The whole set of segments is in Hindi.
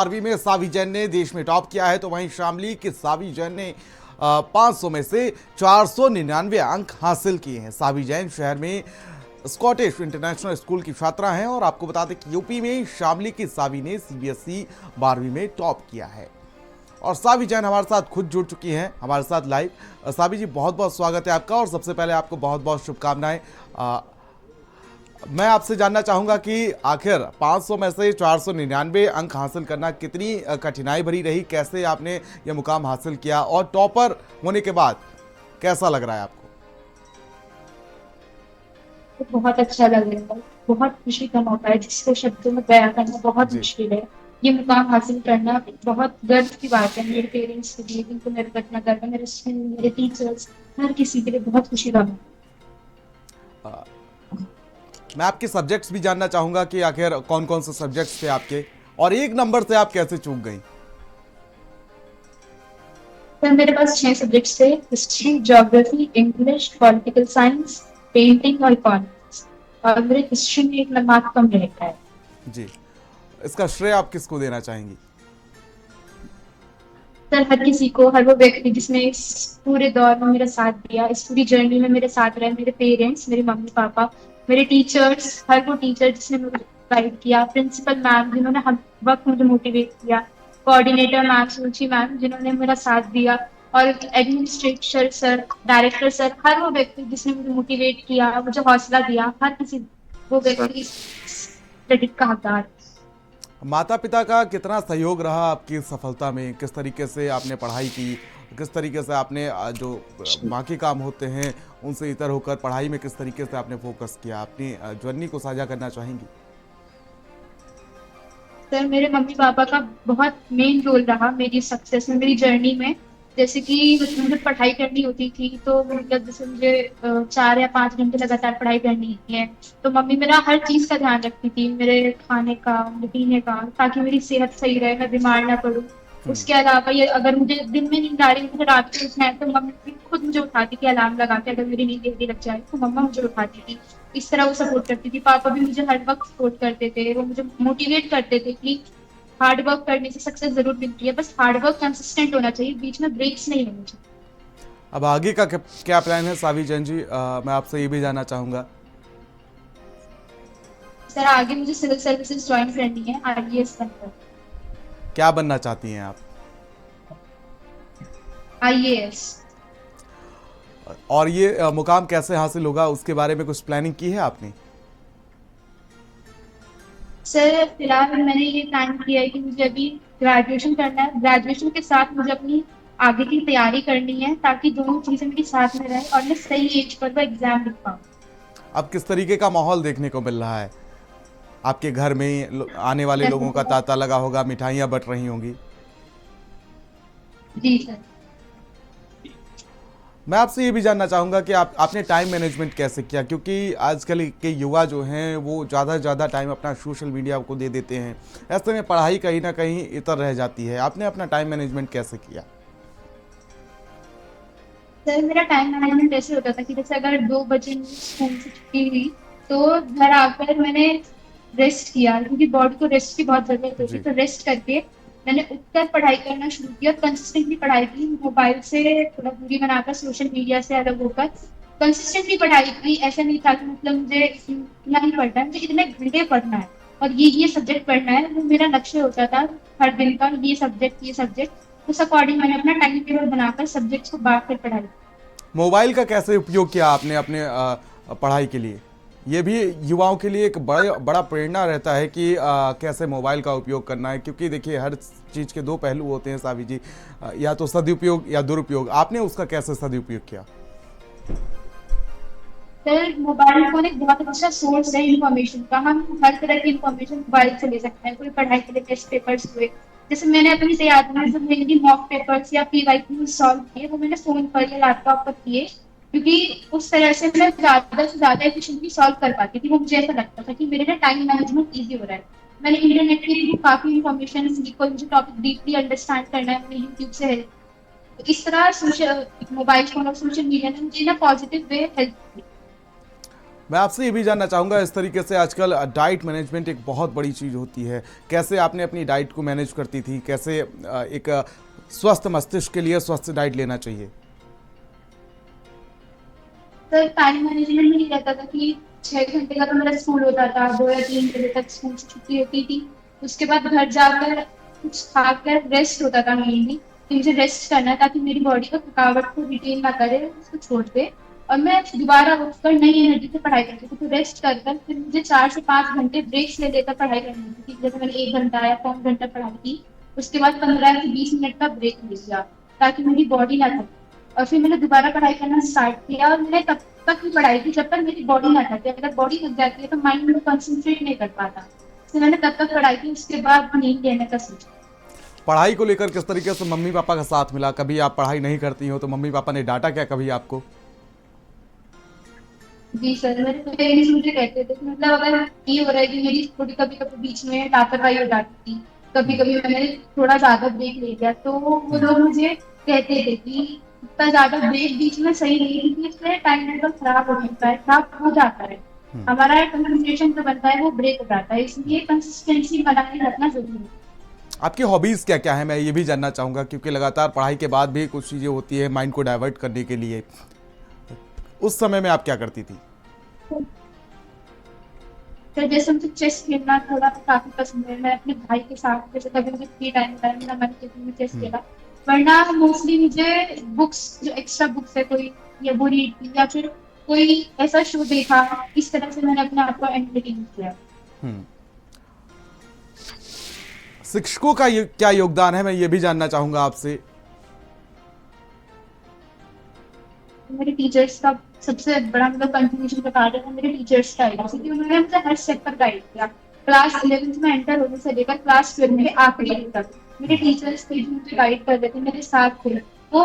12वीं में सावी जैन ने देश में टॉप किया है, तो वहीं शामली की सावी जैन ने 500 में से 499 अंक हासिल किए हैं। सावी जैन शहर में स्कॉटिश इंटरनेशनल स्कूल की छात्रा हैं और आपको बता दें कि यूपी में शामली की सावी ने सीबीएसई 12वीं में टॉप किया है। और सावी जैन हमारे साथ खुद जुड़ चुकी हैं हमारे साथ लाइव। सावी जी, बहुत बहुत स्वागत है आपका और सबसे पहले आपको बहुत बहुत शुभकामनाएं। मैं आपसे जानना चाहूंगा कि आखिर 500 में से 499 अंक हासिल करना कितनी कठिनाई भरी रही, कैसे आपने यह मुकाम हासिल किया और टॉपर होने के बाद कैसा लग रहा है आपको? तो बहुत अच्छा लग रहा है। बहुत खुशी का मौका है जिसको शब्दों में बयां करना बहुत जी। मुश्किल है। ये मुकाम हासिल करना बहुत गर्व की बात है मेरे पेरेंट्स के लिए, जिनको मेरे पर इतना गर्व है, मेरे स्कूल, मेरे टीचर्स, हर किसी के लिए बहुत खुशी का मौका अ, मैं आपके सब्जेक्ट्स भी जानना चाहूंगा कि आखिर कौन कौन से सब्जेक्ट्स थे आपके और एक नंबर से आप कैसे चूक गई? है। तो मेरे पास 6 सब्जेक्ट्स थे: history, geography, English, political science, painting और इकोनॉमिक्स। और मेरे हिस्ट्री में एक मार्क कम रहता है। जी, इसका श्रेय आप किसको देना चाहेंगी? सर, हर किसी को, हर वो व्यक्ति जिसने इस पूरे दौर में मेरा साथ दिया, इस पूरी जर्नी में मेरे साथ रहे, मेरे पेरेंट्स, मेरे मम्मी पापा, मेरे टीचर्स, हर वो टीचर जिसने मुझे गाइड किया, प्रिंसिपल मैम जिन्होंने हर वक्त मुझे मोटिवेट किया, कोऑर्डिनेटर मैम, सूची मैम जिन्होंने मेरा साथ दिया, और एडमिनिस्ट्रेटर सर, डायरेक्टर सर, हर वो व्यक्ति जिसने मुझे मोटिवेट किया, मुझे हौसला दिया, हर किसी वो व्यक्ति इस क्रेडिट का हकदार है। माता पिता का कितना सहयोग रहा आपकी सफलता में? किस तरीके से आपने पढ़ाई की, किस तरीके से आपने जो बाकी काम होते हैं उनसे इतर होकर पढ़ाई में किस तरीके से आपने फोकस किया? अपनी जर्नी को साझा करना चाहेंगी? सर, मेरे मम्मी पापा का बहुत मेन रोल रहा मेरी सक्सेस में, मेरी जर्नी में। जैसे कि मुझे पढ़ाई करनी होती थी, तो मतलब जैसे मुझे 4 या 5 घंटे लगातार पढ़ाई करनी है, तो मम्मी मेरा हर चीज का ध्यान रखती थी, मेरे खाने का, मेरे पीने का, ताकि मेरी सेहत सही रहे, मैं बीमार ना पड़ूं। उसके अलावा ये, अगर मुझे दिन में नींद आ रही है, मुझे रात को उठना है, तो मम्मी खुद मुझे उठाती थी अलार्म लगा के। अगर मेरी नींद जल्दी लग जाए तो मम्मा मुझे उठाती थी। इस तरह वो सपोर्ट करती थी। पापा भी मुझे हर वक्त सपोर्ट करते थे, वो मुझे मोटिवेट करते थे कि हार्ड वर्क करने से सक्सेस जरूर मिलती है, बस हार्ड वर्क कंसिस्टेंट होना चाहिए, बीच में ब्रेक्स नहीं होने चाहिए। अब आगे का क्या प्लान है सावी जैन जी? मैं आपसे ये भी जानना चाहूंगा। सर, आगे मुझे सिविल सर्विसेज ज्वाइन करनी है, आईएएस बनकर। क्या बनना चाहती हैं आप? आईएएस। और ये मुकाम कैसे हासिल होगा, उसके बारे में कुछ प्लानिंग की है आपने? सर, फिलहाल मैंने ये प्लान किया है कि मुझे अभी ग्रेजुएशन करना है, ग्रेजुएशन के साथ मुझे अपनी आगे की तैयारी करनी है, ताकि दोनों चीजें मेरी साथ में रहे और मैं सही एज पर वो एग्जाम लिख पाऊँ। अब किस तरीके का माहौल देखने को मिल रहा है आपके घर में? आने वाले लोगों का तांता लगा होगा, मिठाइयाँ बट रही होंगी। जी सर। मैं आपसे ये भी जानना चाहूँगा कि आपने टाइम मैनेजमेंट कैसे किया, क्योंकि आजकल के युवा जो हैं वो ज़्यादा से ज़्यादा टाइम अपना सोशल मीडिया को दे देते हैं। ऐसे में पढ़ाई कहीं ना कहीं इतर रह जाती है। आपने अपना टाइम मैनेजमेंट कैसे किया? सर, मेरा टाइम मैनेजमेंट ऐसे होता था कि जैसे अगर 2 बजे स्कूल से छुट्टी हुई, तो घर आकर मैंने रेस्ट किया, क्योंकि बॉडी को रेस्ट की बहुत जरूरत होती है, जी। तो रेस्ट करके मैंने उठकर पढ़ाई करना शुरू किया, कंसिस्टेंटली पढ़ाई की, मोबाइल से थोड़ा दूरी बनाकर, सोशल मीडिया से अलग होकर कंसिस्टेंटली पढ़ाई की। ऐसा नहीं था कि मतलब मुझे इतना ही पढ़ना है, मुझे इतने घंटे पढ़ना है और ये सब्जेक्ट पढ़ना है, वो मेरा लक्ष्य होता था। हर दिन का ये सब्जेक्ट, उस अकॉर्डिंग मैंने अपना टाइम टेबल बनाकर सब्जेक्ट्स को बांट कर पढ़ाई। मोबाइल का कैसे उपयोग किया आपने अपने पढ़ाई के लिए? ये भी युवाओं के लिए एक बड़ा बड़ा प्रेरणा रहता है कि कैसे मोबाइल का उपयोग करना है, क्योंकि देखिए हर चीज़ के दो पहलू होते हैं सावी जी। या तो सदुपयोग या दुरुपयोग। आपने उसका कैसे सदुपयोग किया? सर, मोबाइल फोन एक बहुत अच्छा सोर्स है इन्फॉर्मेशन का। हम हर तरह की इन्फॉर्मेशन मोबाइल से ले सकते हैं। कोई पढ़ाई के लिए टेस्ट पेपर्स हुए, जैसे मैंने अपनी तैयारी में जो मेरी मॉक पेपर्स या पीवाईक्यू सॉल्व किए, वो मैंने फोन पर या लैपटॉप पर किए, क्योंकि उस तरह से मैं ज्यादा से ज्यादा एफिशिएंटली सॉल्व कर पाती थी। वो मुझे ऐसा लगता था कि मेरे लिए टाइम मैनेजमेंट ईजी हो रहा है। मैंने इंटरनेट के लिए काफी इन्फॉर्मेशन, कोई मुझे टॉपिक डीपली अंडरस्टैंड करना है, मैंने यूट्यूब से हेल्प। तो इस तरह सोशल मोबाइल फोन और सोशल मीडिया ने मुझे ना पॉजिटिव वे हेल्प की। मैं आपसे ये भी जानना चाहूँगा, इस तरीके से आजकल डाइट मैनेजमेंट एक बहुत बड़ी चीज़ होती है, कैसे आपने अपनी डाइट को मैनेज करती थी, कैसे एक स्वस्थ मस्तिष्क के लिए स्वस्थ डाइट लेना चाहिए? सर टाइम मैनेजमेंट में नहीं रहता था कि 6 घंटे का तो मेरा स्कूल होता था, 2 या 3 बजे तक स्कूल से छुट्टी होती थी। उसके बाद घर जाकर कुछ खाकर रेस्ट होता था मेनली, कि मुझे रेस्ट करना है ताकि मेरी बॉडी को थकावट को रिटेन ना करे, उसको छोड़ दे और मैं दोबारा उठकर नई एनर्जी से पढ़ाई करती थी। तो रेस्ट कर कर फिर मुझे 4 से 5 घंटे ब्रेक्स ले लेकर पढ़ाई करनी थी। जैसे मैंने 1 घंटा या 5 घंटा पढ़ाई की, उसके बाद 15 से 20 मिनट का ब्रेक लिया ताकि मेरी बॉडी ना थके। और फिर मैंने दोबारा पढ़ाई करना स्टार्ट किया और मैंने तब तक ही पढ़ाई की जब तक मेरी बॉडी ना थके। अगर बॉडी थक जाती है तो माइंड में कंसंट्रेट नहीं कर पाता, तो मैंने तब तक पढ़ाई की। उसके बाद नींद लेने का सोचा। पढ़ाई को लेकर किस तरीके से मम्मी पापा का साथ मिला? कभी आप पढ़ाई नहीं करती हो तो मम्मी पापा ने डांटा क्या कभी आपको? जी सर, मेरे पेरेंट्स मुझे कहते थे कि मतलब अगर ये हो रहा है कि मेरी थोड़ी कभी कभी बीच में लापरवाही हो जाती थी, कभी कभी मैंने थोड़ा ज्यादा ब्रेक ले लिया, तो वो लोग मुझे कहते थे कि इतना ज्यादा ब्रेक बीच में सही नहीं है क्योंकि इससे टाइम टेबल खराब हो जाता है, खराब हो जाता है। हमारा कंसंट्रेशन जो बनता है वो ब्रेक हो जाता है, इसलिए कंसिस्टेंसी बनाए रखना जरूरी है। आपकी हॉबीज़ क्या क्या है, मैं ये भी जानना चाहूँगा, क्योंकि लगातार पढ़ाई के बाद भी कुछ चीज़ें होती है माइंड को डाइवर्ट करने के लिए। उस समय में आप क्या करती थी? तो जैसे मुझे चेस खेलना थोड़ा काफी पसंद है, मैं अपने भाई के साथ जैसे कभी मुझे फ्री टाइम होता है मेरा मन करता है मैं चेस खेला। वरना मोस्टली मुझे बुक्स, जो एक्स्ट्रा बुक्स है कोई, या वो रीड की, या फिर कोई ऐसा शो देखा, इस तरह से मैंने अपने आप को एंटरटेन किया। हम्म। शिक्षकों का क्या योगदान है, मैं ये भी जानना चाहूंगा आपसे। मेरे टीचर्स का सबसे बड़ा मतलब कंट्रीब्यूशन का कार्य है मेरे टीचर्स का है, क्योंकि उन्होंने मुझे हर स्टेप पर गाइड किया। क्लास 11th में एंटर होने से लेकर क्लास 12 में आखिरी तक मेरे टीचर्स थे जो मुझे गाइड कर रहे थे, मेरे साथ थे। वो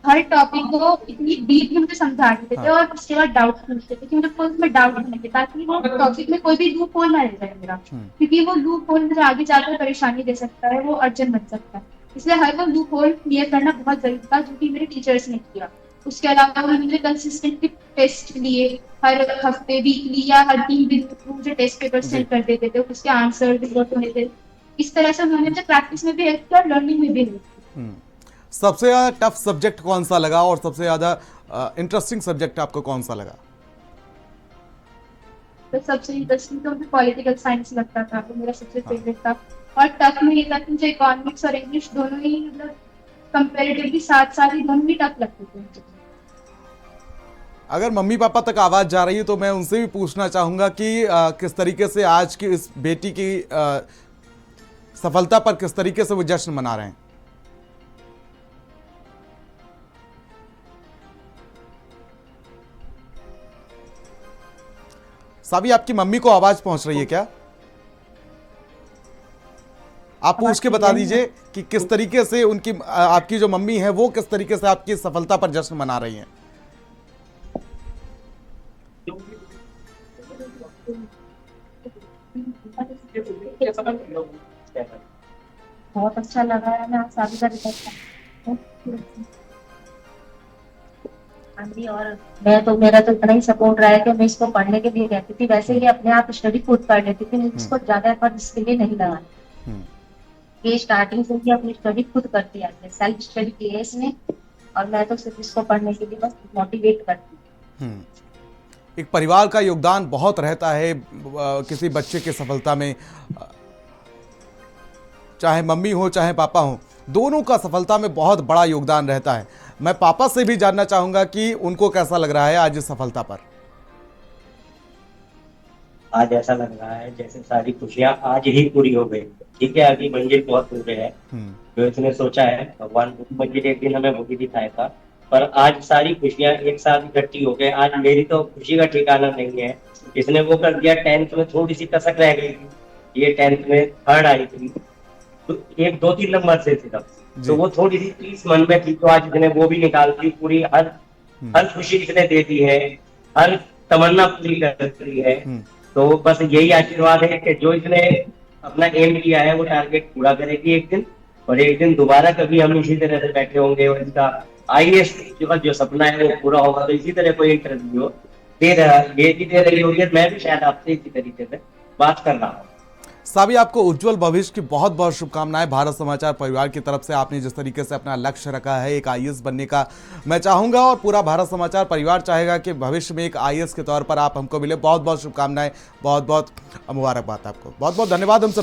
हर टॉपिक को इतनी डीप में मुझे समझा देते थे और उसके बाद डाउट पूछते थे कि मुझे कोई उसमें डाउट नहीं थे, ताकि वो टॉपिक में कोई भी लूप होल ना रह जाए मेरा, क्योंकि वो लूप होल मुझे आगे जाकर परेशानी दे सकता है, वो अर्जन बन सकता है। इसलिए हर वो लूप होल क्लियर करना बहुत जरूरी था, जो कि मेरे टीचर्स ने किया। उसके अलावा मुझे कंसिस्टेंटली टेस्ट लिए, हर हफ्ते वीकली या हर 3 दिन मुझे टेस्ट पेपर सेंड कर देते थे, उसके आंसर रिपोर्ट होने थे। इस तरह से उन्होंने मुझे प्रैक्टिस में भी हेल्प किया और लर्निंग में भी हेल्प किया। सबसे ज्यादा टफ सब्जेक्ट कौन सा लगा और सबसे ज्यादा इंटरेस्टिंग सब्जेक्ट आपको कौन सा लगा? तो सबसे इंटरेस्टिंग तो मुझे पॉलिटिकल साइंस लगता था, वो मेरा सबसे फेवरेट था। और टफ में ये था कि मुझे इकोनॉमिक्स और इंग्लिश दोनों ही मतलब कंपैरेटिवली साथ साथ ही दोनों ही टफ लगते थे। अगर मम्मी पापा तक आवाज जा रही है तो मैं उनसे भी पूछना चाहूंगा कि किस तरीके से आज की इस बेटी की सफलता पर किस तरीके से वो जश्न मना रहे हैं। साबी, आपकी मम्मी को आवाज पहुंच रही है क्या? आप पूछ के बता दीजिए कि किस तरीके से उनकी आपकी जो मम्मी है वो किस तरीके से आपकी सफलता पर जश्न मना रही हैं। बहुत अच्छा लगा है, मैं शादी का रिजल्ट और मैं तो मेरा तो इतना ही सपोर्ट रहा है कि मैं इसको पढ़ने के लिए कहती थी, वैसे ही अपने आप स्टडी खुद कर लेती थी, इसको ज्यादा एफर्ट इसके लिए नहीं लगा। ये स्टार्टिंग से ही अपनी स्टडी खुद करती है, सेल्फ स्टडी की है इसने, और मैं तो सिर्फ इसको पढ़ने के लिए बस मोटिवेट करती हूँ। एक परिवार का योगदान बहुत रहता है किसी बच्चे की सफलता में, चाहे मम्मी हो चाहे पापा हो, दोनों का सफलता में बहुत बड़ा योगदान रहता है। मैं पापा से भी जानना चाहूंगा कि उनको कैसा लग रहा है आज इस सफलता पर। आज ऐसा लग रहा है जैसे सारी खुशियां आज ही पूरी हो गई। ठीक है, अभी मंजिल बहुत दूर है, जो इसने सोचा है भगवान मंजिल एक दिन हमें वो भी दिखाया था, पर आज सारी खुशियां एक साथ इकट्ठी हो गए। आज मेरी तो खुशी का ठिकाना नहीं है। इसने वो कर दिया, 10th में थोड़ी सी कसक रह गई थी, ये 10th में 3rd आई थी, तो 1, 2, 3 नंबर से सिर्फ, तो वो थोड़ी सी 30 मन में थी, तो आज इसने वो भी निकाल दी। पूरी हर खुशी इसने दे दी है, हर तमन्ना पूरी कर दी है। तो बस यही आशीर्वाद है कि जो इसने अपना एम किया है वो टारगेट पूरा करेगी एक दिन, और एक दिन दोबारा कभी हम इसी तरह से बैठे होंगे और इसका IAS जो सपना है वो पूरा होगा। तो इसी तरह कोई इंटरव्यू हो दे रही होगी, मैं भी शायद आपसे इसी तरीके से बात कर रहा हूँ। साबी, आपको उज्जवल भविष्य की बहुत बहुत शुभकामनाएं भारत समाचार परिवार की तरफ से। आपने जिस तरीके से अपना लक्ष्य रखा है एक आईएएस बनने का, मैं चाहूंगा और पूरा भारत समाचार परिवार चाहेगा कि भविष्य में एक आईएएस के तौर पर आप हमको मिले। बहुत बहुत शुभकामनाएं, बहुत बहुत मुबारकबाद आपको। बहुत बहुत धन्यवाद हमसे